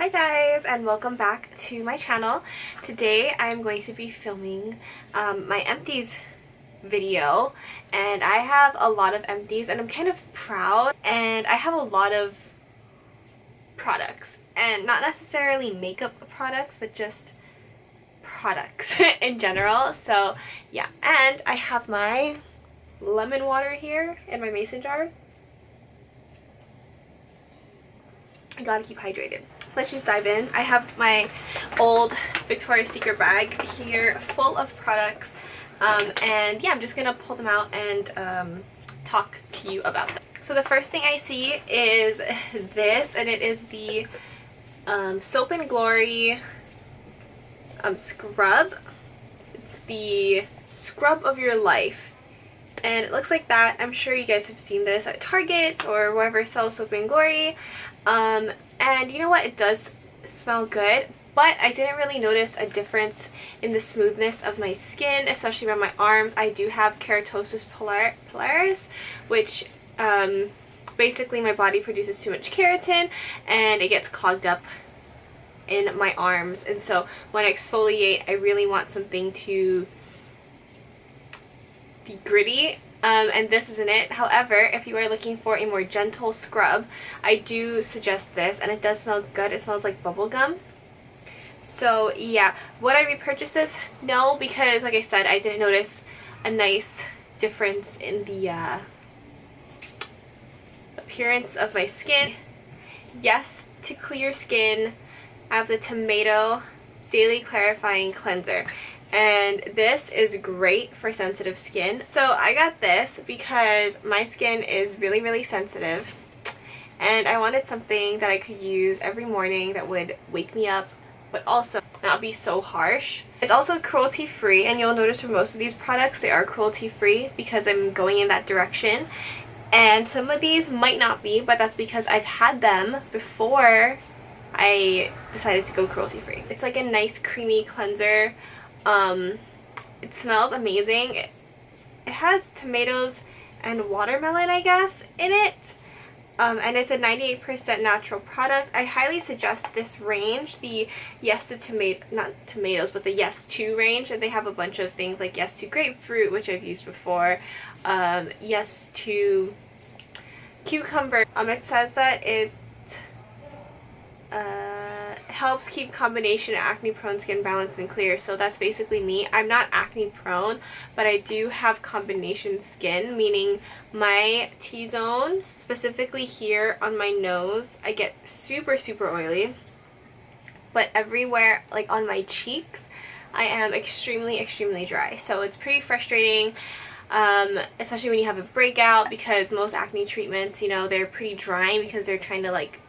Hi guys, and welcome back to my channel. Today I'm going to be filming my empties video, and I have a lot of empties and I'm kind of proud, and I have a lot of products, and not necessarily makeup products but just products in general. So yeah, and I have my lemon water here in my mason jar. I gotta keep hydrated. Let's just dive in. I have my old Victoria's Secret bag here full of products, and yeah, I'm just gonna pull them out and talk to you about them. So the first thing I see is this, and it is the Soap and Glory scrub. It's the scrub of your life, and it looks like that. I'm sure you guys have seen this at Target or wherever sells Soap and Glory. And you know what, it does smell good, but I didn't really notice a difference in the smoothness of my skin, especially around my arms. I do have keratosis pilaris, which basically my body produces too much keratin and it gets clogged up in my arms, and so when I exfoliate I really want something to be gritty. And this isn't it. However, if you are looking for a more gentle scrub, I do suggest this, and it does smell good. It smells like bubble gum. So yeah, would I repurchase this? No, because like I said, I didn't notice a nice difference in the appearance of my skin. Yes, to clear skin, I have the Tomato Daily Clarifying Cleanser. And this is great for sensitive skin. So I got this because my skin is really sensitive, and I wanted something that I could use every morning that would wake me up but also not be so harsh. It's also cruelty free, and you'll notice for most of these products they are cruelty free because I'm going in that direction. And some of these might not be, but that's because I've had them before I decided to go cruelty free. It's like a nice creamy cleanser. It smells amazing. It has tomatoes and watermelon, I guess, in it. And it's a 98% natural product. I highly suggest this range, the Yes to Tomato, not tomatoes, but the Yes to range. And they have a bunch of things like Yes to Grapefruit, which I've used before, Yes to Cucumber. It says that it helps keep combination acne prone skin balanced and clear. So that's basically me. I'm not acne prone, but I do have combination skin, meaning my T-zone, specifically here on my nose, I get super oily, but everywhere like on my cheeks I am extremely dry. So it's pretty frustrating, especially when you have a breakout, because most acne treatments, you know, they're pretty drying because they're trying to like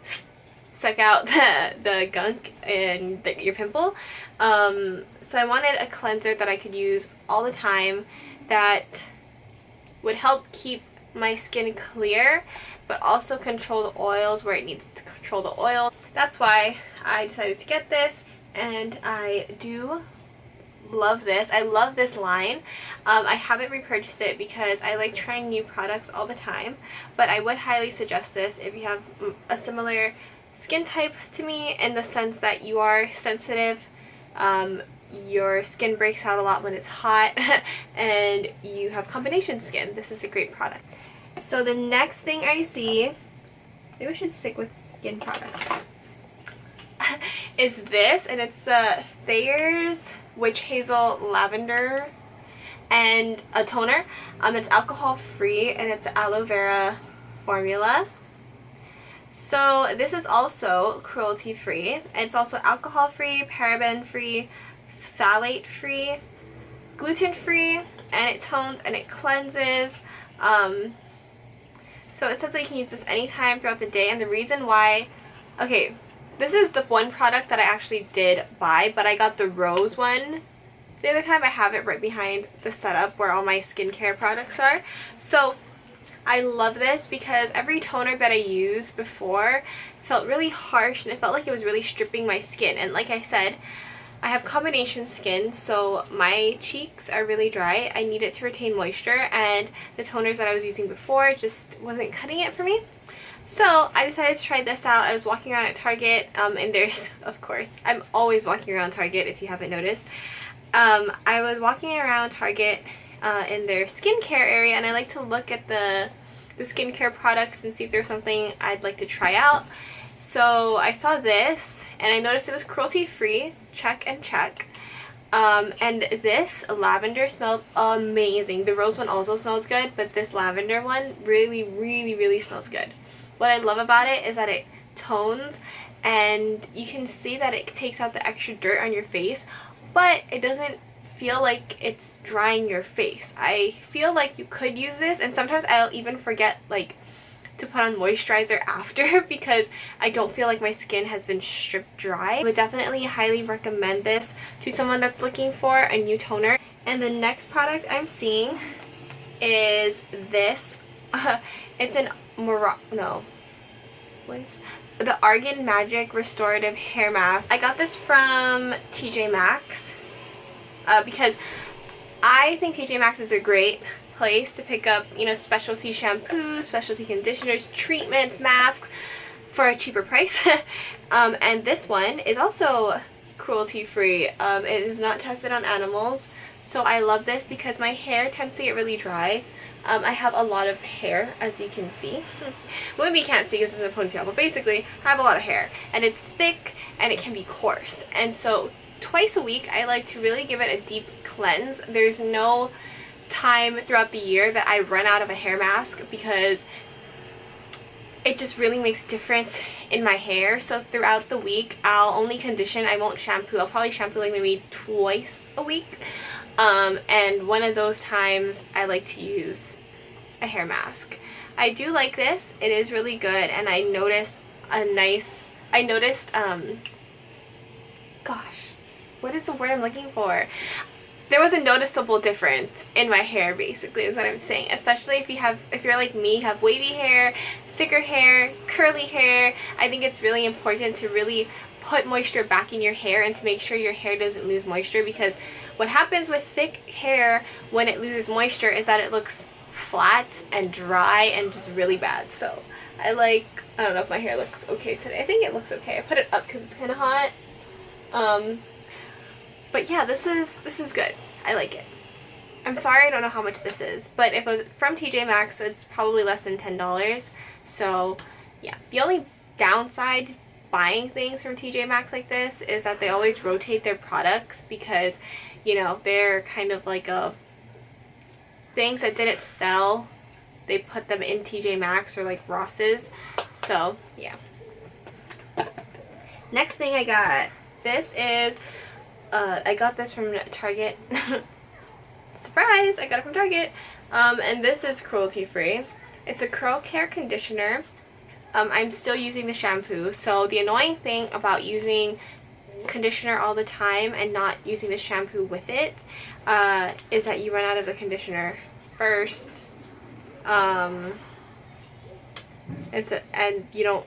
suck out the gunk in your pimple. So I wanted a cleanser that I could use all the time that would help keep my skin clear but also control the oils where it needs to control the oil. That's why I decided to get this, and I do love this. I love this line. I haven't repurchased it because I like trying new products all the time, but I would highly suggest this if you have a similar skin type to me, in the sense that you are sensitive, your skin breaks out a lot when it's hot, and you have combination skin. This is a great product. So the next thing I see, maybe we should stick with skin products, is this, and it's the Thayer's Witch Hazel Lavender and a toner. It's alcohol free and it's aloe vera formula. So this is also cruelty free. It's also alcohol free, paraben free, phthalate free, gluten free, and it tones and it cleanses. So it says that you can use this anytime throughout the day, and the reason why, okay, this is the one product that I actually did buy, but I got the rose one the other time. I have it right behind the setup where all my skincare products are. So I love this because every toner that I used before felt really harsh, and it felt like it was really stripping my skin. And like I said, I have combination skin, so my cheeks are really dry. I need it to retain moisture, and the toners that I was using before just wasn't cutting it for me. So I decided to try this out. I was walking around at Target, and there's, of course, I'm always walking around Target if you haven't noticed. I was walking around Target in their skincare area, and I like to look at the skincare products and see if there's something I'd like to try out. So I saw this, and I noticed it was cruelty-free. Check and check. And this lavender smells amazing. The rose one also smells good, but this lavender one really, really, really smells good. What I love about it is that it tones, and you can see that it takes out the extra dirt on your face, but it doesn't feel like it's drying your face. I feel like you could use this, and sometimes I'll even forget like to put on moisturizer after because I don't feel like my skin has been stripped dry. I would definitely highly recommend this to someone that's looking for a new toner. And the next product I'm seeing is this. It's an the Argan Magic Restorative Hair Mask. I got this from TJ Maxx because I think TJ Maxx is a great place to pick up, you know, specialty shampoos, specialty conditioners, treatments, masks for a cheaper price. And this one is also cruelty-free. It is not tested on animals, so I love this because my hair tends to get really dry. I have a lot of hair, as you can see. Well, maybe you can't see because it's in a ponytail, but basically I have a lot of hair, and it's thick and it can be coarse. And so twice a week I like to really give it a deep cleanse. There's no time throughout the year that I run out of a hair mask because it just really makes a difference in my hair. So throughout the week I'll only condition, I won't shampoo. I'll probably shampoo like maybe twice a week. And one of those times I like to use a hair mask. I do like this. It is really good, and I noticed gosh, what is the word I'm looking for? There was a noticeable difference in my hair, basically, is what I'm saying. Especially if you're like me, you have wavy hair, thicker hair, curly hair. I think it's really important to really put moisture back in your hair and to make sure your hair doesn't lose moisture, because what happens with thick hair when it loses moisture is that it looks flat and dry and just really bad. So I don't know if my hair looks okay today. I think it looks okay. I put it up because it's kind of hot. But yeah, this is good. I like it. I'm sorry I don't know how much this is, but if it was from TJ Maxx, so it's probably less than $10. So yeah, the only downside buying things from TJ Maxx like this is that they always rotate their products because, you know, they're kind of like things that didn't sell, they put them in TJ Maxx or like Ross's. So yeah. Next thing I got, this is I got this from Target. Surprise! I got it from Target. And this is cruelty-free. It's a curl care conditioner. I'm still using the shampoo. So the annoying thing about using conditioner all the time and not using the shampoo with it is that you run out of the conditioner first. And you don't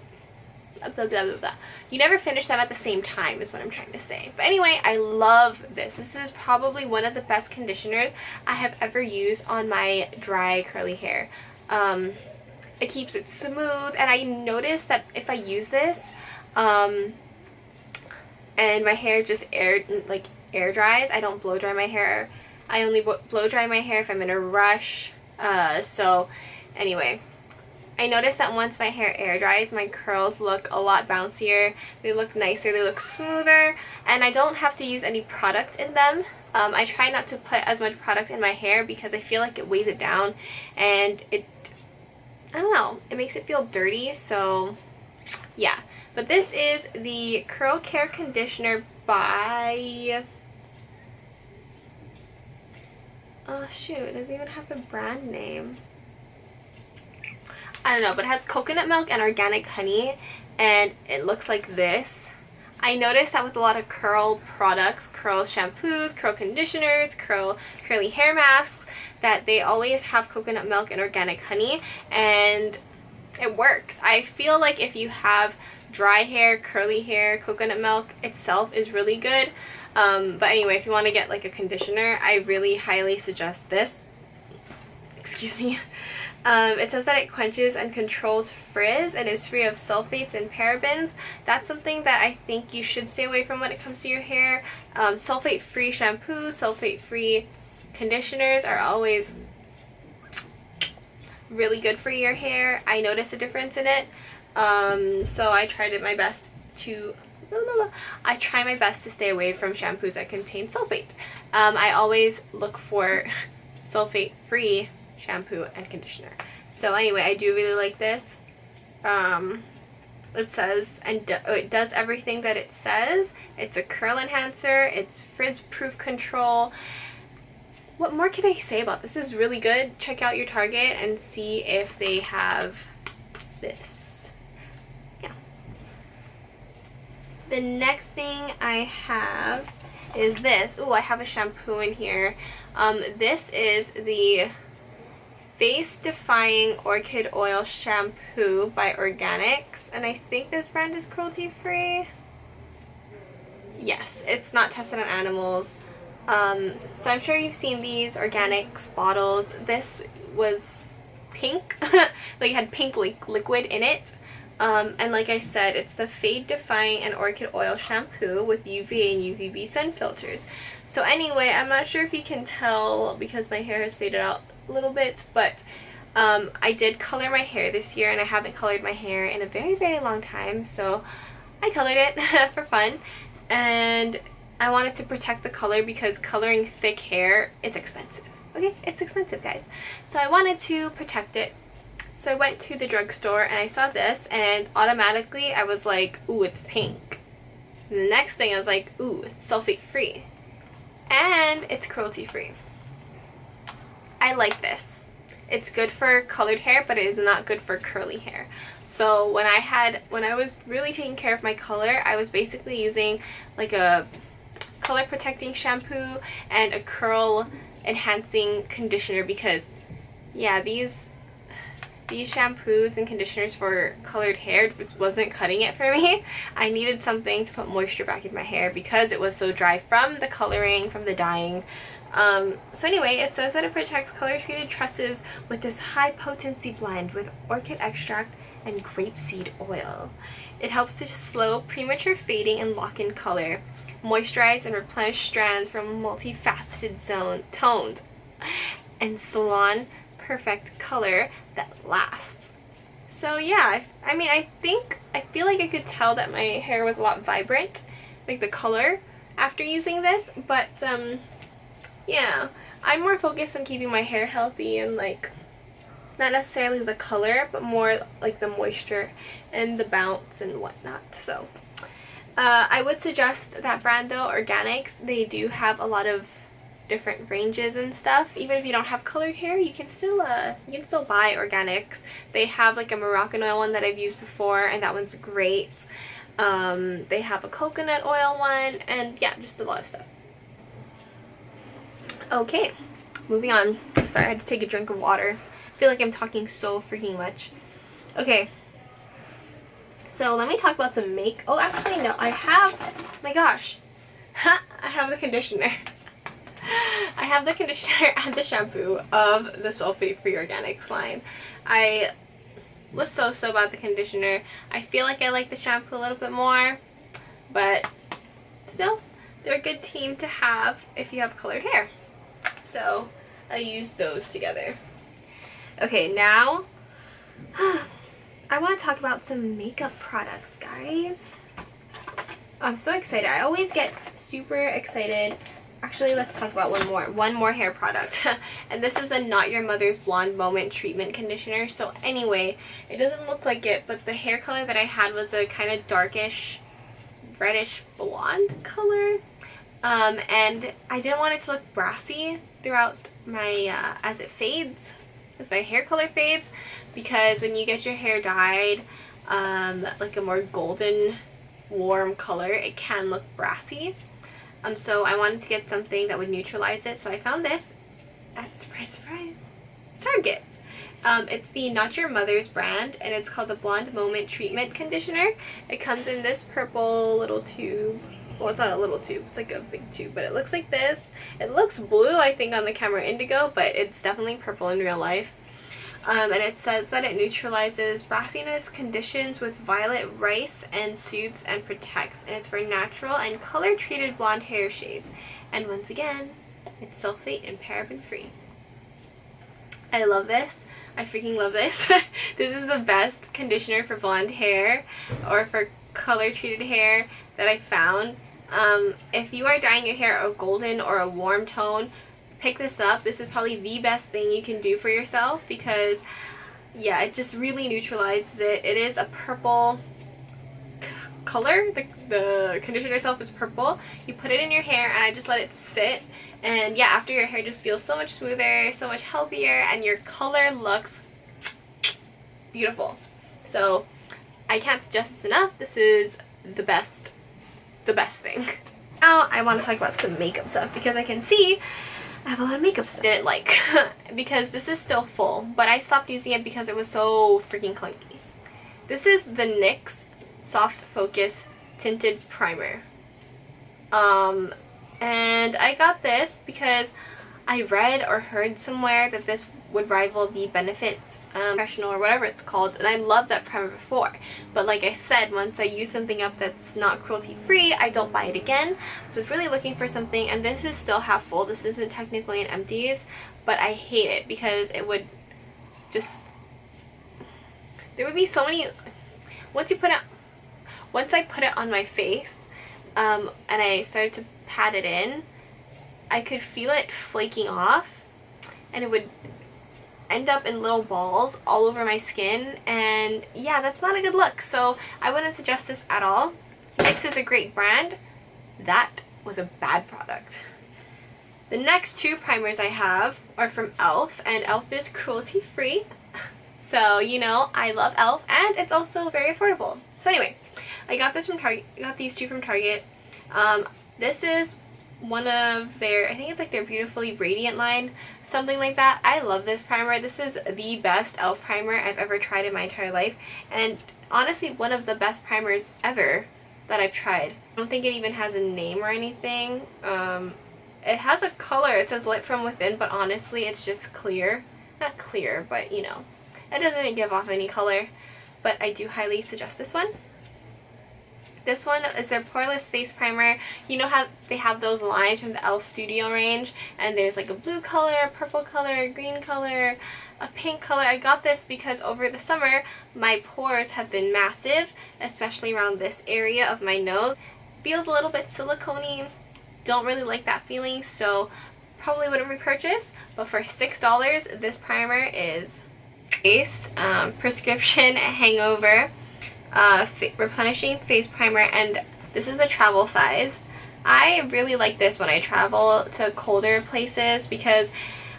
blah, blah, blah, blah. You never finish them at the same time is what I'm trying to say. But anyway, I love this. This is probably one of the best conditioners I have ever used on my dry curly hair. It keeps it smooth, and I noticed that if I use this and my hair just air dries, I don't blow dry my hair. I only blow dry my hair if I'm in a rush. So anyway, I noticed that once my hair air dries, my curls look a lot bouncier, they look nicer, they look smoother, and I don't have to use any product in them. I try not to put as much product in my hair because I feel like it weighs it down, and I don't know, it makes it feel dirty. So yeah, but this is the Curl Care Conditioner by, oh shoot, it doesn't even have the brand name. I don't know, but it has coconut milk and organic honey, and it looks like this. I noticed that with a lot of curl products, curl shampoos, curl conditioners, curly hair masks, that they always have coconut milk and organic honey, and it works. I feel like if you have dry hair, curly hair, coconut milk itself is really good. But anyway, if you want to get like a conditioner, I really highly suggest this. excuse me. It says that it quenches and controls frizz and is free of sulfates and parabens. That's something that I think you should stay away from when it comes to your hair. Sulfate-free shampoos, sulfate-free conditioners are always really good for your hair. I noticed a difference in it. So I tried my best to stay away from shampoos that contain sulfate. I always look for sulfate-free shampoo and conditioner. So anyway, I do really like this. It says, and it does everything that it says. It's a curl enhancer, it's frizz-proof control. What more can I say about this? This is really good. Check out your Target and see if they have this. Yeah. The next thing I have is this. Ooh, I have a shampoo in here. This is the Face Defying Orchid Oil Shampoo by Organics, and I think this brand is cruelty-free. Yes, it's not tested on animals. So I'm sure you've seen these Organics bottles. This was pink, like it had pink liquid in it. And like I said, it's the Fade Defying and Orchid Oil Shampoo with UVA and UVB sun filters. So anyway, I'm not sure if you can tell because my hair has faded out a little bit, but I did color my hair this year, and I haven't colored my hair in a very, very long time, so I colored it for fun, and I wanted to protect the color because coloring thick hair is expensive. Okay, it's expensive, guys. So I wanted to protect it. So I went to the drugstore and I saw this, and automatically I was like, ooh, it's pink. And the next thing I was like, ooh, it's sulfate free. And it's cruelty free. I like this. It's good for colored hair, but it is not good for curly hair. So when I was really taking care of my color, I was basically using like a color protecting shampoo and a curl enhancing conditioner because yeah, these shampoos and conditioners for colored hair just wasn't cutting it for me. I needed something to put moisture back in my hair because it was so dry from the coloring, from the dyeing. So anyway, it says that it protects color treated tresses with this high potency blend with orchid extract and grapeseed oil. It helps to slow premature fading and lock in color, moisturize and replenish strands from multifaceted toned and salon perfect color that lasts. So yeah, I mean, I feel like I could tell that my hair was a lot vibrant, like the color, after using this, but yeah, I'm more focused on keeping my hair healthy and like not necessarily the color, but more like the moisture and the bounce and whatnot. So I would suggest that brand though, Organics. They do have a lot of different ranges and stuff. Even if you don't have colored hair, you can still buy Organics. They have like a Moroccan oil one that I've used before, and that one's great. They have a coconut oil one, and yeah, just a lot of stuff. Okay, moving on. Sorry, I had to take a drink of water. I feel like I'm talking so freaking much. Okay, so let me talk about some oh, actually no, I have, my gosh, I have the conditioner. I have the conditioner and the shampoo of the sulfate-free Organics line. I was so about the conditioner. I feel like I like the shampoo a little bit more, but still, they're a good team to have if you have colored hair. So I use those together. Okay, now I want to talk about some makeup products, guys. I'm so excited. I always get super excited. Actually, let's talk about one more hair product. And this is the Not Your Mother's Blonde Moment Treatment Conditioner. So anyway, it doesn't look like it, but the hair color that I had was a kind of darkish, reddish blonde color. And I didn't want it to look brassy throughout my, as my hair color fades, because when you get your hair dyed, like a more golden, warm color, it can look brassy. So I wanted to get something that would neutralize it, so I found this at, surprise, surprise, Target. It's the Not Your Mother's brand, and it's called the Blonde Moment Treatment Conditioner. It comes in this purple little tube. Well, it's not a little tube, it's like a big tube, but it looks like this. It looks blue, I think, on the camera indigo, but it's definitely purple in real life. And it says that it neutralizes brassiness conditions with violet rice and soothes and protects. And it's for natural and color-treated blonde hair shades. And once again, it's sulfate and paraben free. I love this. I freaking love this. This is the best conditioner for blonde hair or for color-treated hair that I found. If you are dyeing your hair a golden or a warm tone, pick this up. This is probably the best thing you can do for yourself because, yeah, it just really neutralizes it. It is a purple color. The conditioner itself is purple. You put it in your hair and I just let it sit, and yeah, after your hair just feels so much smoother, so much healthier, and your color looks beautiful. So I can't suggest this enough. This is the best thing. Now I want to talk about some makeup stuff because I can see I have a lot of makeup stuff I didn't like because this is still full, but I stopped using it because it was so freaking clunky. This is the NYX Soft Focus Tinted Primer. And I got this because I read or heard somewhere that this would rival the Benefits Professional or whatever it's called, and I loved that primer before. But like I said, once I use something up that's not cruelty free, I don't buy it again. So it's really looking for something, and this is still half full. This isn't technically an empties, but I hate it because it would just, there would be so many, once I put it on my face and I started to pat it in, I could feel it flaking off, and it would end up in little balls all over my skin, and yeah, that's not a good look. So I wouldn't suggest this at all. NYX is a great brand. That was a bad product. The next two primers I have are from e.l.f. and e.l.f. is cruelty free. So, you know, I love e.l.f. and it's also very affordable. So anyway, I got this from Target. I got these two from Target. This is one of their, I think it's like their Beautifully Radiant line, something like that. I love this primer. This is the best e.l.f. primer I've ever tried in my entire life, and honestly one of the best primers ever that I've tried. I don't think it even has a name or anything. It has a color, it says Lit From Within, but honestly it's just clear. Not clear, but you know, it doesn't give off any color, but I do highly suggest this one. This one is their Poreless Face Primer. You know how they have those lines from the e.l.f. Studio range, and there's like a blue color, a purple color, a green color, a pink color. I got this because over the summer my pores have been massive, especially around this area of my nose. Feels a little bit silicone-y. Don't really like that feeling, so probably wouldn't repurchase, but for $6 this primer is based prescription hangover replenishing face primer, and this is a travel size. I really like this when I travel to colder places because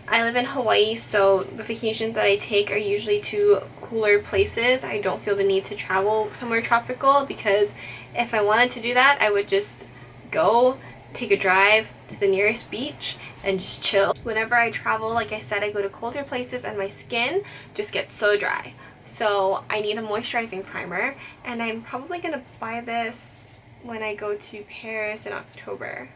I live in Hawaii, so the vacations that I take are usually to cooler places. I don't feel the need to travel somewhere tropical because if I wanted to do that, I would just go take a drive to the nearest beach and just chill. Whenever I travel, like I said, I go to colder places and my skin just gets so dry. So I need a moisturizing primer, and I'm probably going to buy this when I go to Paris in October.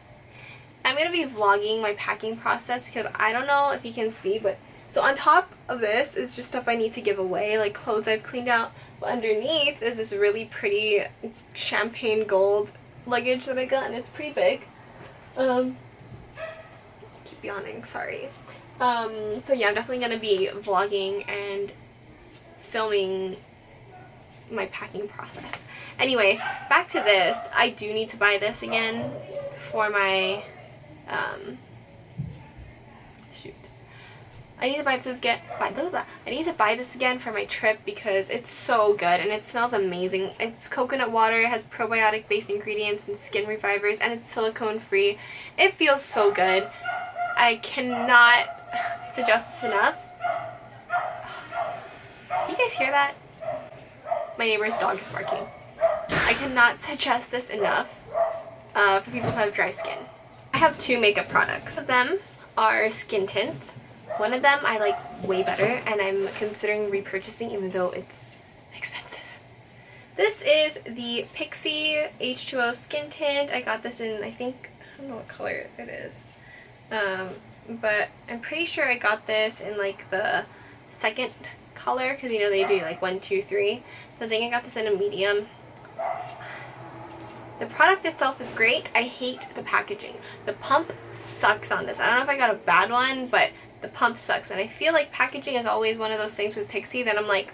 I'm going to be vlogging my packing process because I don't know if you can see, but so on top of this is just stuff I need to give away, like clothes I've cleaned out, but underneath is this really pretty champagne gold luggage that I got, and it's pretty big. Keep yawning, sorry. So yeah, I'm definitely going to be vlogging and filming my packing process. Anyway, back to this. I do need to buy this again for my shoot. I need to buy this again. I need to buy this again for my trip because it's so good and it smells amazing. It's coconut water, it has probiotic based ingredients and skin revivers, and it's silicone free. It feels so good. I cannot suggest this enough. Do you guys hear that? My neighbor's dog is barking. I cannot suggest this enough for people who have dry skin. I have two makeup products. One of them are skin tints. one of them I like way better, and I'm considering repurchasing even though it's expensive. This is the Pixie H2O Skin Tint. I got this in, I think, I don't know what color it is. But I'm pretty sure I got this in like the second color, because you know they do like 1, 2, 3. So I think I got this in a medium. The product itself is great. I hate the packaging. The pump sucks on this. I don't know if I got a bad one, but the pump sucks. And I feel like packaging is always one of those things with Pixie that I'm like,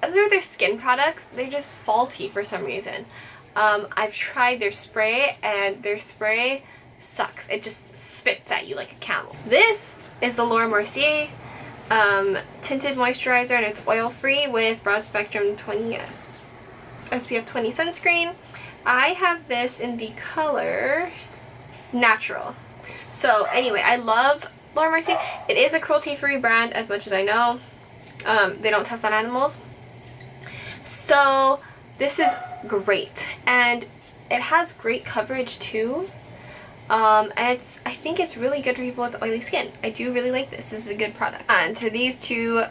as with their skin products, they're just faulty for some reason. I've tried their spray, and their spray sucks. It just spits at you like a camel. This is the Laura Mercier tinted moisturizer, and it's oil free with broad spectrum 20S SPF 20 sunscreen. I have this in the color Natural. So anyway, I love Laura Mercier. It is a cruelty free brand as much as I know. They don't test on animals. So this is great, and it has great coverage too. And I think it's really good for people with oily skin. I do really like this. This is a good product. And to these two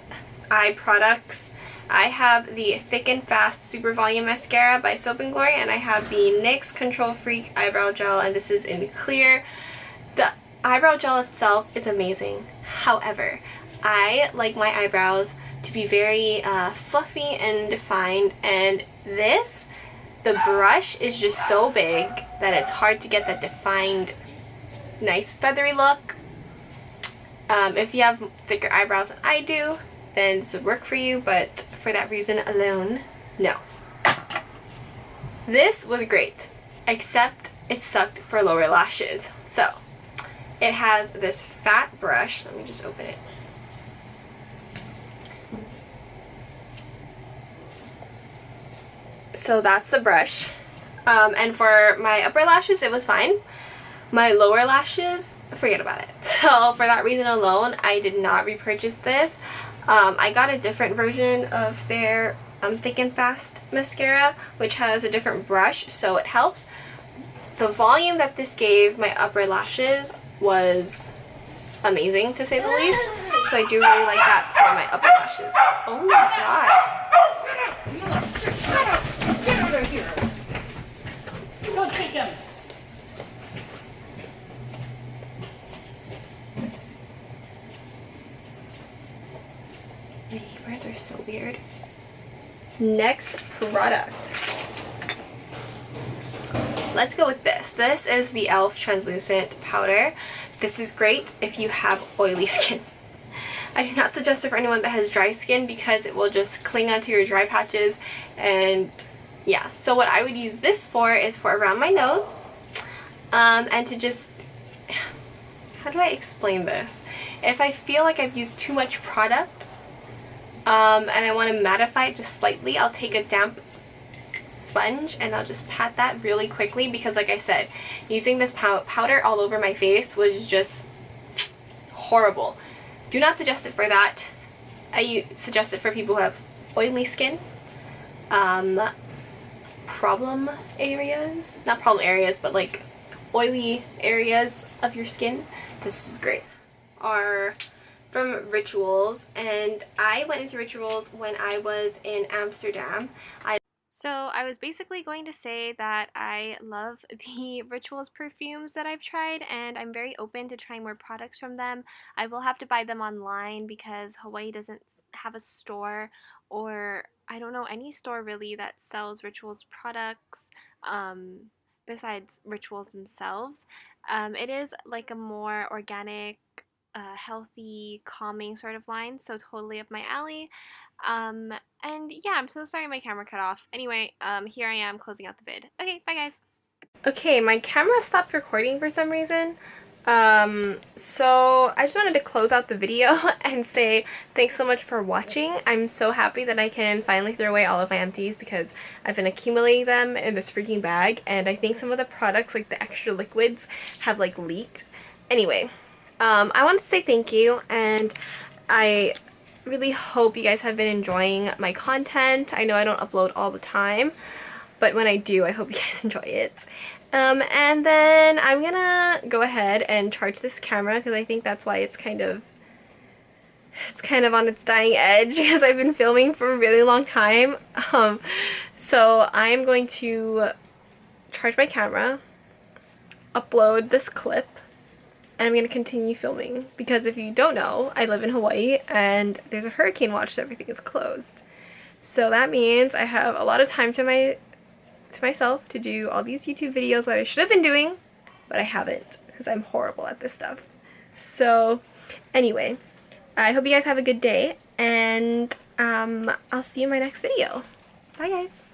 eye products, I have the Thick and Fast Super Volume Mascara by Soap & Glory, and I have the NYX Control Freak Eyebrow Gel, and this is in clear. The eyebrow gel itself is amazing. However, I like my eyebrows to be very fluffy and defined, and this, the brush is just so big that it's hard to get that defined, nice feathery look. If you have thicker eyebrows than I do, then this would work for you, but for that reason alone, no. This was great, except it sucked for lower lashes. So, it has this fat brush. Let me just open it. So that's the brush. And for my upper lashes, it was fine. My lower lashes, forget about it. So for that reason alone, I did not repurchase this. I got a different version of their Thick and Fast mascara, which has a different brush, so it helps. The volume that this gave my upper lashes was amazing, to say the least. So I do really like that for my upper lashes. Oh my god. Get over here. Don't take him. My neighbors are so weird. Next product. Let's go with this. This is the e.l.f. translucent powder. This is great if you have oily skin. I do not suggest it for anyone that has dry skin because it will just cling onto your dry patches, and yeah. So what I would use this for is for around my nose, and to just, how do I explain this? If I feel like I've used too much product, and I want to mattify it just slightly, I'll take a damp sponge and I'll just pat that really quickly, because like I said, using this powder all over my face was just horrible. Do not suggest it for that. I suggest it for people who have oily skin, problem areas, not problem areas, but like oily areas of your skin. This is great. Are from Rituals, and I went into Rituals when I was in Amsterdam. So I was basically going to say that I love the Rituals perfumes that I've tried, and I'm very open to trying more products from them. I will have to buy them online because Hawaii doesn't have a store, or I don't know any store really that sells Rituals products besides Rituals themselves. It is like a more organic, healthy, calming sort of line, so totally up my alley. And yeah, I'm so sorry my camera cut off. Anyway, here I am closing out the vid. Okay, bye guys. Okay, my camera stopped recording for some reason. So I just wanted to close out the video and say thanks so much for watching. I'm so happy that I can finally throw away all of my empties because I've been accumulating them in this freaking bag, and I think some of the products, like the extra liquids, have like leaked. Anyway, I wanted to say thank you, and I really hope you guys have been enjoying my content. I know I don't upload all the time, but when I do, I hope you guys enjoy it. And then I'm gonna go ahead and charge this camera because I think that's why it's kind of on its dying edge because I've been filming for a really long time. So I'm going to charge my camera, upload this clip, and I'm going to continue filming because if you don't know, I live in Hawaii and there's a hurricane watch, so everything is closed. So that means I have a lot of time to myself to do all these YouTube videos that I should have been doing, but I haven't because I'm horrible at this stuff. So anyway, I hope you guys have a good day, and I'll see you in my next video. Bye guys!